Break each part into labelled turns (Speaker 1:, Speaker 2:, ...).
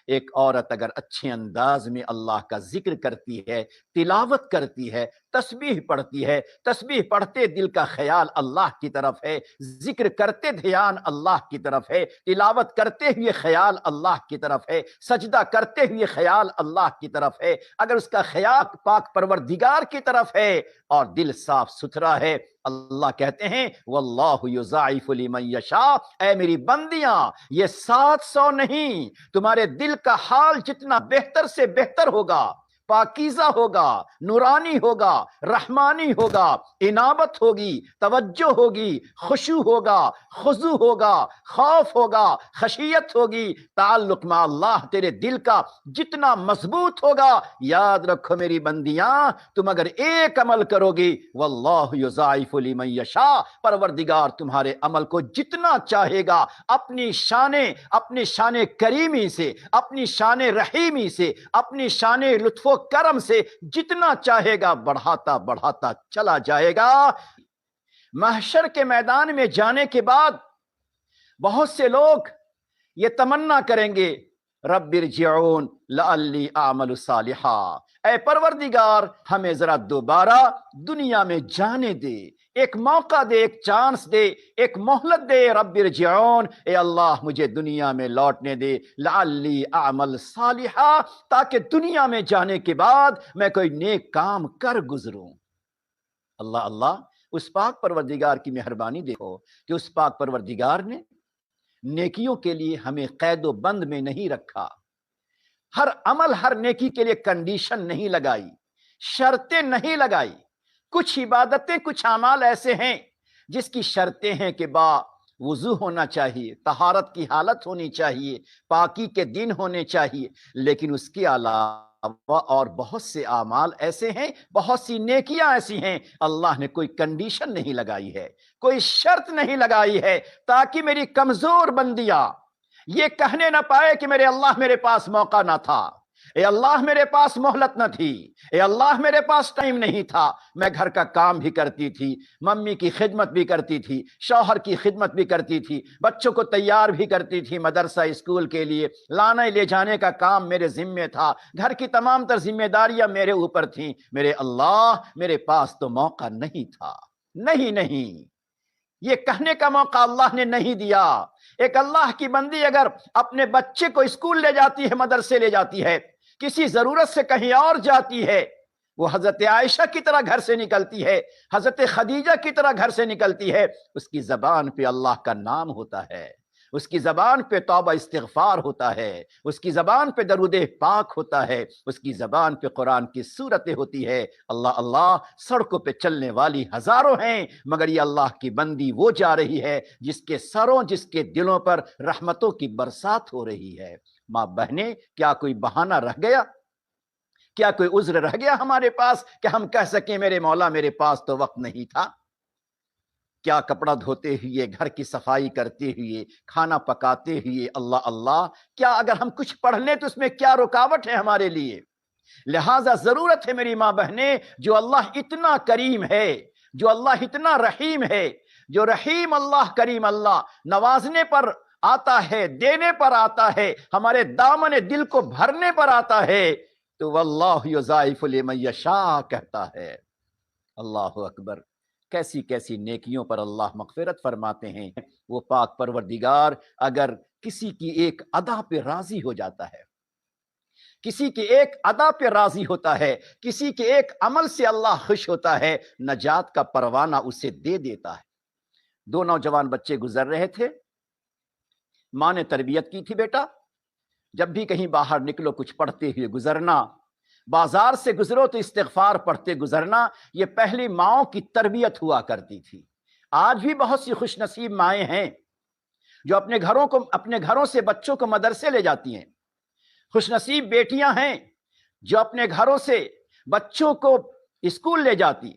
Speaker 1: ایک عورت اگر اچھے انداز میں اللہ کا ذکر کرتی ہے، تلاوت کرتی ہے، تسبیح پڑھتی ہے، تسبیح پڑھتے دل کا خیال اللہ کی طرف ہے، ذکر کرتے دھیان اللہ کی طرف ہے، تلاوت کرتے ہوئے خیال اللہ کی طرف ہے، سجدہ کرتے ہوئے خیال اللہ کی طرف ہے، اگر اس کا خیال پاک پروردگار کی طرف ہے اور دل صاف ستھرا ہے، اللہ کہتے ہیں واللہ یضاعف لمن یشاء، اے میری بندیاں یہ 700 نہیں، تمہارے دل کا حال جتنا بہتر سے بہتر ہوگا، پاکیزہ ہوگا، نورانی ہوگا، رحمانی ہوگا، انابت ہوگی، توجہ ہوگی، خشوع ہوگا، خضوع ہوگا، خوف ہوگا، خشیت ہوگی، تعلق مع اللہ تیرے دل کا جتنا مضبوط ہوگا، یاد رکھو میری بندیاں تم اگر ایک عمل کرو گی واللہ یضاعف لمن یشاء، پروردگار تمہارے عمل کو جتنا چاہے گا اپنی شان کریمی سے، اپنی شان رحیمی سے، اپنی شان لطف و کرم سے جتنا چاہے گا بڑھاتا بڑھاتا چلا جائے گا۔ محشر کے میدان میں جانے کے بعد بہت سے لوگ یہ تمنا کریں گے رب ارجعون لعلی اعمل صالحا، اے پروردگار ہمیں ذرا دوبارہ دنیا میں جانے دے، ایک موقع دے، ایک چانس دے، ایک مہلت دے، رب ارجعون، اے اللہ مجھے دنیا میں لوٹنے دے، لعلی اعمل صالحا، تاکہ دنیا میں جانے کے بعد میں کوئی نیک کام کر گزروں۔ اللہ اللہ، اس پاک پروردگار کی مہربانی دیکھو کہ اس پاک پروردگار نے نیکیوں کے لیے ہمیں قید و بند میں نہیں رکھا، ہر عمل ہر نیکی کے لیے کنڈیشن نہیں لگائی، شرطیں نہیں لگائی۔ کچھ عبادتیں، کچھ اعمال ایسے ہیں جس کی شرطیں ہیں کہ وضو ہونا چاہیے، طہارت کی حالت ہونی چاہیے، پاکی کے دن ہونے چاہیے، لیکن اس کے علاوہ اور بہت سے اعمال ایسے ہیں، بہت سی نیکیاں ایسی ہیں اللہ نے کوئی کنڈیشن نہیں لگائی ہے، کوئی شرط نہیں لگائی ہے، تاکہ میری کمزور بندیاں یہ کہنے نہ پائے کہ میرے اللہ میرے پاس موقع نہ تھا، اے اللہ میرے پاس مہلت نہ تھی، اے اللہ میرے پاس ٹائم نہیں تھا، میں گھر کا کام بھی کرتی تھی، ممی کی خدمت بھی کرتی تھی، شوہر کی خدمت بھی کرتی تھی، بچوں کو تیار بھی کرتی تھی مدرسہ اسکول کے لیے، لانے لے جانے کا کام میرے ذمے تھا، گھر کی تمام تر ذمہ داریاں میرے اوپر تھیں، میرے اللہ میرے پاس تو موقع نہیں تھا۔ نہیں، یہ کہنے کا موقع اللہ نے نہیں دیا۔ ایک اللہ کی بندی اگر اپنے بچے کو اسکول لے جاتی ہے، مدرسے لے جاتی ہے، کسی ضرورت سے کہیں اور جاتی ہے، وہ حضرت عائشہ کی طرح گھر سے نکلتی ہے، حضرت خدیجہ کی طرح گھر سے نکلتی ہے، اس کی زبان پہ اللہ کا نام ہوتا ہے، اس کی زبان پہ توبہ استغفار ہوتا ہے، اس کی زبان پہ درود پاک ہوتا ہے، اس کی زبان پہ قرآن کی سورتیں ہوتی ہے۔ اللہ اللہ، سڑکوں پہ چلنے والی ہزاروں ہیں، مگر یہ اللہ کی بندی وہ جا رہی ہے جس کے سروں، جس کے دلوں پر رحمتوں کی برسات ہو رہی ہے۔ ماں بہنیں، کیا کوئی بہانہ رہ گیا؟ کیا کوئی عذر رہ گیا ہمارے پاس کہ ہم کہہ سکیں میرے مولا میرے پاس تو وقت نہیں تھا؟ کیا کپڑا دھوتے ہوئے، گھر کی صفائی کرتے ہوئے، کھانا پکاتے ہوئے، اللہ اللہ، کیا اگر ہم کچھ پڑھ لیں تو اس میں کیا رکاوٹ ہے ہمارے لیے؟ لہٰذا ضرورت ہے میری ماں بہنیں، جو اللہ اتنا کریم ہے، جو اللہ اتنا رحیم ہے، جو رحیم اللہ کریم اللہ نوازنے پر آتا ہے، دینے پر آتا ہے، ہمارے دامن دل کو بھرنے پر آتا ہے، تو واللہ یضاعف لمن یشاء کہتا ہے۔ اللہ اکبر، کیسی کیسی نیکیوں پر اللہ مغفرت فرماتے ہیں۔ وہ پاک پروردگار اگر کسی کی ایک ادا پہ راضی ہو جاتا ہے، کسی کے ایک ادا پہ راضی ہوتا ہے، کسی کے ایک عمل سے اللہ خوش ہوتا ہے، نجات کا پروانہ اسے دے دیتا ہے۔ دو نوجوان بچے گزر رہے تھے، ماں نے تربیت کی تھی، بیٹا جب بھی کہیں باہر نکلو کچھ پڑھتے ہوئے گزرنا، بازار سے گزرو تو استغفار پڑھتے گزرنا، یہ پہلی ماؤں کی تربیت ہوا کرتی تھی۔ آج بھی بہت سی خوش نصیب مائیں ہیں جو اپنے گھروں سے بچوں کو مدرسے لے جاتی ہیں، خوش نصیب بیٹیاں ہیں جو اپنے گھروں سے بچوں کو اسکول لے جاتی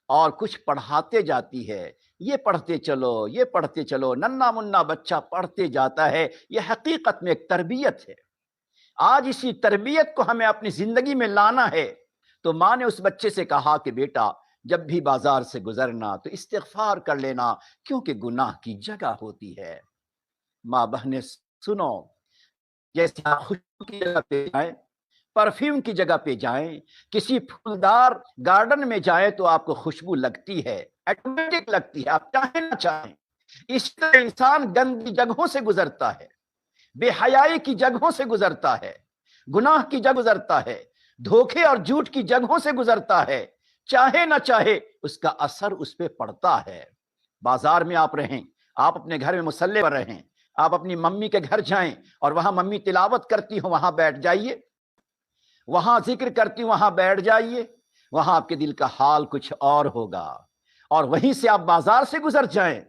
Speaker 1: اور کچھ پڑھاتے جاتی ہے، یہ پڑھتے چلو، یہ پڑھتے چلو، ننا منا بچہ پڑھتے جاتا ہے، یہ حقیقت میں ایک تربیت ہے۔ آج اسی تربیت کو ہمیں اپنی زندگی میں لانا ہے۔ تو ماں نے اس بچے سے کہا کہ بیٹا جب بھی بازار سے گزرنا تو استغفار کر لینا، کیونکہ گناہ کی جگہ ہوتی ہے۔ ماں بہنیں سنو، جیسے آپ خوشبو کی جگہ پہ جائیں، پرفیوم کی جگہ پہ جائیں، کسی پھولدار گارڈن میں جائیں تو آپ کو خوشبو لگتی ہے، ایٹومیٹک لگتی ہے، آپ چاہیں نہ چاہیں۔ اس طرح انسان گندی جگہوں سے گزرتا ہے، بے حیائی کی جگہوں سے گزرتا ہے، گناہ کی جگہ گزرتا ہے، دھوکے اور جھوٹ کی جگہوں سے گزرتا ہے، چاہے نہ چاہے اس کا اثر اس پہ پڑتا ہے۔ بازار میں آپ رہیں، آپ اپنے گھر میں مصلی پر رہیں، آپ اپنی ممی کے گھر جائیں اور وہاں ممی تلاوت کرتی ہوں، وہاں بیٹھ جائیے، وہاں ذکر کرتی ہوں، وہاں بیٹھ جائیے، وہاں آپ کے دل کا حال کچھ اور ہوگا۔ اور وہیں سے آپ بازار سے گزر جائیں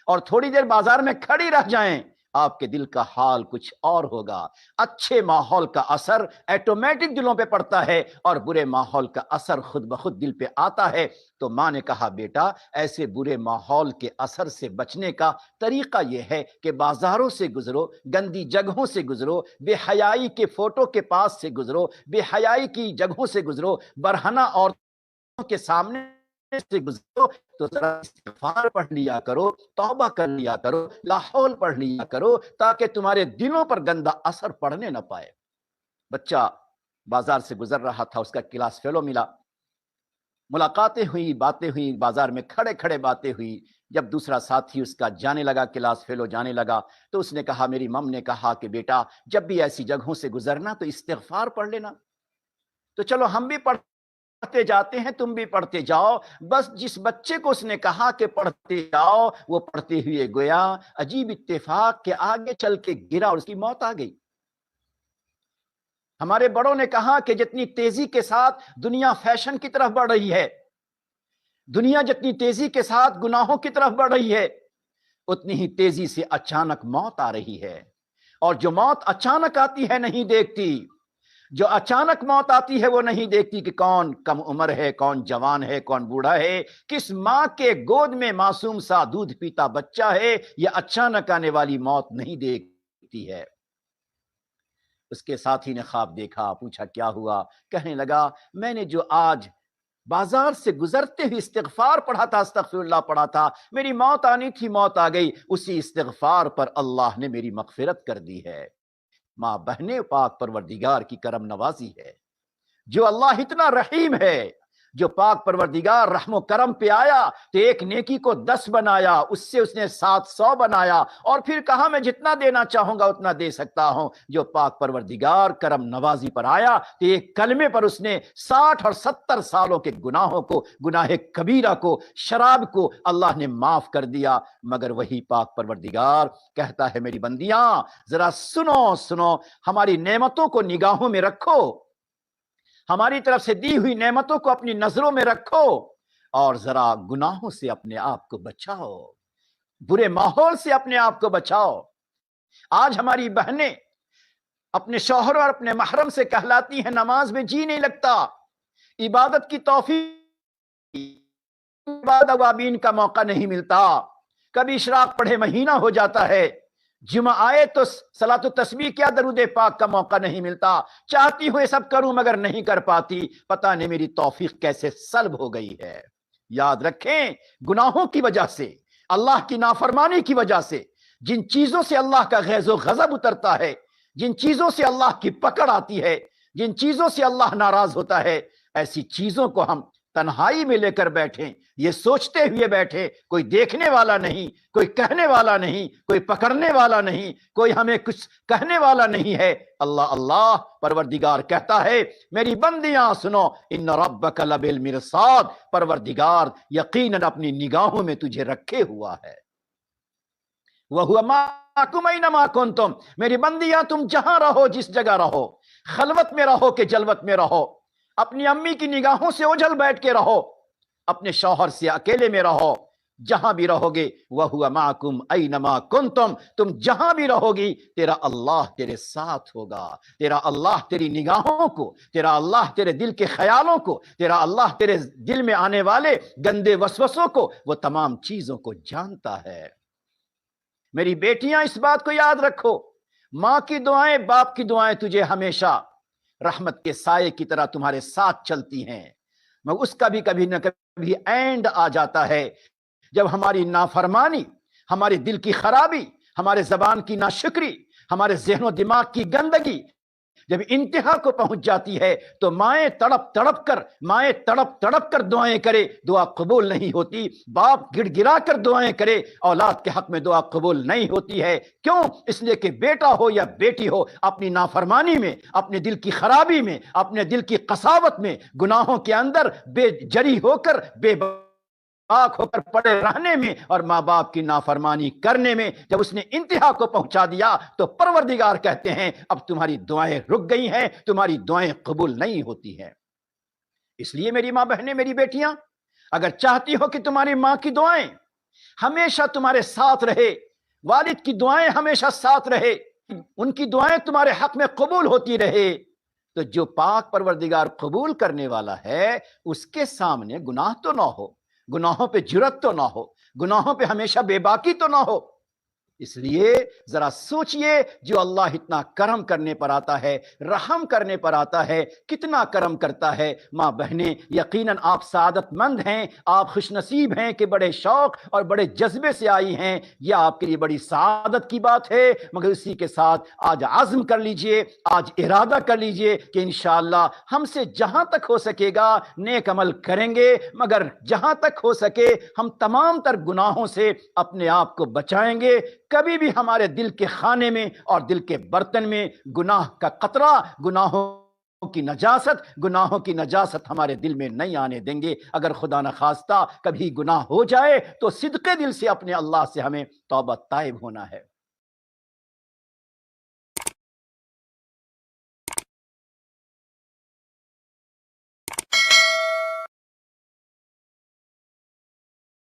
Speaker 1: اور تھوڑی دیر بازار میں کھڑی رہ جائیں، آپ کے دل کا حال کچھ اور ہوگا۔ اچھے ماحول کا اثر ایٹومیٹک دلوں پہ پڑتا ہے اور برے ماحول کا اثر خود بخود دل پہ آتا ہے۔ تو ماں نے کہا بیٹا ایسے برے ماحول کے اثر سے بچنے کا طریقہ یہ ہے کہ بازاروں سے گزرو، گندی جگہوں سے گزرو، بے حیائی کے فوٹو کے پاس سے گزرو، بے حیائی کی جگہوں سے گزرو، برہنہ عورتوں کے سامنے سے گزرو، تو ذرا استغفار پڑھ لیا کرو، توبہ کر لیا کرو، لا حول پڑھ لیا کرو، تاکہ تمہارے دلوں پر گندا اثر پڑنے نہ پائے۔ بچہ بازار سے گزر رہا تھا، اس کا کلاس فیلو ملا، ملاقاتیں ہوئی، باتیں ہوئی، بازار میں کھڑے کھڑے باتیں ہوئی۔ جب دوسرا ساتھی اس کا جانے لگا، کلاس فیلو جانے لگا، تو اس نے کہا، میری مم نے کہا کہ بیٹا جب بھی ایسی جگہوں سے گزرنا تو استغفار پڑھ لینا۔ تو چلو ہم بھی پڑھتے جاتے ہیں، تم بھی پڑھتے جاؤ۔ بس جس بچے کو اس نے کہا کہ پڑھتے جاؤ، وہ پڑھتے ہوئے گویا عجیب اتفاق کہ آگے چل کے گرا اور اس کی موت آ گئی۔ ہمارے بڑوں نے کہا کہ جتنی تیزی کے ساتھ دنیا فیشن کی طرف بڑھ رہی ہے، دنیا جتنی تیزی کے ساتھ گناہوں کی طرف بڑھ رہی ہے، اتنی ہی تیزی سے اچانک موت آ رہی ہے۔ اور جو موت اچانک آتی ہے نہیں دیکھتی، جو اچانک موت آتی ہے وہ نہیں دیکھتی کہ کون کم عمر ہے، کون جوان ہے، کون بوڑھا ہے، کس ماں کے گود میں معصوم سا دودھ پیتا بچہ ہے، یہ اچانک آنے والی موت نہیں دیکھتی ہے۔ اس کے ساتھی نے خواب دیکھا، پوچھا کیا ہوا؟ کہنے لگا میں نے جو آج بازار سے گزرتے ہوئے استغفار پڑھا تھا، استغفر اللہ پڑھا تھا، میری موت آنی تھی، موت آ گئی، اسی استغفار پر اللہ نے میری مغفرت کر دی ہے۔ ماں بہنیں، پاک پروردگار کی کرم نوازی ہے، جو اللہ اتنا رحیم ہے، جو پاک پروردگار رحم و کرم پہ آیا تو ایک نیکی کو 10 بنایا، اس سے اس نے 700 بنایا، اور پھر کہا میں جتنا دینا چاہوں گا اتنا دے سکتا ہوں۔ جو پاک پروردگار کرم نوازی پر آیا تو ایک کلمے پر اس نے 60 اور 70 سالوں کے گناہوں کو، گناہ کبیرہ کو، شراب کو اللہ نے معاف کر دیا۔ مگر وہی پاک پروردگار کہتا ہے میری بندیاں ذرا سنو، ہماری نعمتوں کو نگاہوں میں رکھو، ہماری طرف سے دی ہوئی نعمتوں کو اپنی نظروں میں رکھو، اور ذرا گناہوں سے اپنے آپ کو بچاؤ، برے ماحول سے اپنے آپ کو بچاؤ۔ آج ہماری بہنیں اپنے شوہر اور اپنے محرم سے کہلاتی ہیں نماز میں جی نہیں لگتا، عبادت کی توفیق، اوابین کا موقع نہیں ملتا، کبھی اشراق پڑھے مہینہ ہو جاتا ہے، جمعہ آئے تو صلاۃ و تسبیح کیا درود پاک کا موقع نہیں ملتا، چاہتی ہوں یہ سب کروں مگر نہیں کر پاتی، پتہ نہیں میری توفیق کیسے سلب ہو گئی ہے۔ یاد رکھیں گناہوں کی وجہ سے، اللہ کی نافرمانی کی وجہ سے، جن چیزوں سے اللہ کا غیظ و غضب اترتا ہے، جن چیزوں سے اللہ کی پکڑ آتی ہے، جن چیزوں سے اللہ ناراض ہوتا ہے، ایسی چیزوں کو ہم تنہائی میں لے کر بیٹھیں، یہ سوچتے ہوئے بیٹھے کوئی دیکھنے والا نہیں، کوئی کہنے والا نہیں، کوئی پکڑنے والا نہیں، کوئی ہمیں کچھ کہنے والا نہیں ہے۔ اللہ اللہ پروردگار کہتا ہے میری بندیاں سنو، ان ربک لبالمرصاد، پروردگار یقیناً اپنی نگاہوں میں تجھے رکھے ہوا ہے۔ وَهُوَ مَعَكُمْ أَيْنَمَا كُنْتُمْ، میری بندیاں تم جہاں رہو، جس جگہ رہو، خلوت میں رہو کہ جلوت میں رہو، اپنی امی کی نگاہوں سے اوجھل بیٹھ کے رہو، اپنے شوہر سے اکیلے میں رہو، جہاں بھی رہو گے وَهُوَ مَعَكُمْ أَيْنَمَا كُنْتُمْ، تم جہاں بھی رہو گی تیرا اللہ تیرے ساتھ ہوگا، تیرا اللہ تیری نگاہوں کو، تیرا اللہ تیرے دل کے خیالوں کو، تیرا اللہ تیرے دل میں آنے والے گندے وسوسوں کو، وہ تمام چیزوں کو جانتا ہے۔ میری بیٹیاں اس بات کو یاد رکھو، ماں کی دعائیں، باپ کی دعائیں تجھے ہمیشہ رحمت کے سائے کی طرح تمہارے ساتھ چلتی ہیں۔ مگر اس کا بھی کبھی نہ کبھی اینڈ آ جاتا ہے، جب ہماری نافرمانی، ہمارے دل کی خرابی، ہمارے زبان کی ناشکری، ہمارے ذہن و دماغ کی گندگی جب انتہا کو پہنچ جاتی ہے تو مائیں تڑپ تڑپ کر دعائیں کرے، دعا قبول نہیں ہوتی۔ باپ گڑ گڑا کر دعائیں کرے، اولاد کے حق میں دعا قبول نہیں ہوتی ہے۔ کیوں؟ اس لیے کہ بیٹا ہو یا بیٹی ہو، اپنی نافرمانی میں، اپنے دل کی خرابی میں، اپنے دل کی قساوت میں، گناہوں کے اندر بے جری ہو کر، بے پاک ہو کر پڑے رہنے میں اور ماں باپ کی نافرمانی کرنے میں جب اس نے انتہا کو پہنچا دیا تو پروردگار کہتے ہیں اب تمہاری دعائیں رک گئی ہیں، تمہاری دعائیں قبول نہیں ہوتی ہیں۔ اس لیے میری ماں بہنیں، میری بیٹیاں، اگر چاہتی ہو کہ تمہاری ماں کی دعائیں ہمیشہ تمہارے ساتھ رہے، والد کی دعائیں ہمیشہ ساتھ رہے، ان کی دعائیں تمہارے حق میں قبول ہوتی رہے، تو جو پاک پروردگار قبول کرنے والا ہے اس کے سامنے گناہ تو نہ ہو، گناہوں پہ جرت تو نہ ہو، گناہوں پہ ہمیشہ بے باکی تو نہ ہو۔ اس لیے ذرا سوچئے، جو اللہ اتنا کرم کرنے پر آتا ہے، رحم کرنے پر آتا ہے، کتنا کرم کرتا ہے۔ ماں بہنیں، یقیناً آپ سعادت مند ہیں، آپ خوش نصیب ہیں کہ بڑے شوق اور بڑے جذبے سے آئی ہیں، یہ آپ کے لیے بڑی سعادت کی بات ہے۔ مگر اسی کے ساتھ آج عزم کر لیجئے، آج ارادہ کر لیجئے کہ انشاءاللہ ہم سے جہاں تک ہو سکے گا نیک عمل کریں گے، مگر جہاں تک ہو سکے ہم تمام تر گناہوں سے اپنے آپ کو بچائیں گے۔ کبھی بھی ہمارے دل کے خانے میں اور دل کے برتن میں گناہ کا قطرہ، گناہوں کی نجاست ہمارے دل میں نہیں آنے دیں گے۔ اگر خدا نخواستہ کبھی گناہ ہو جائے تو صدقے دل سے اپنے اللہ سے ہمیں توبہ تائب ہونا ہے۔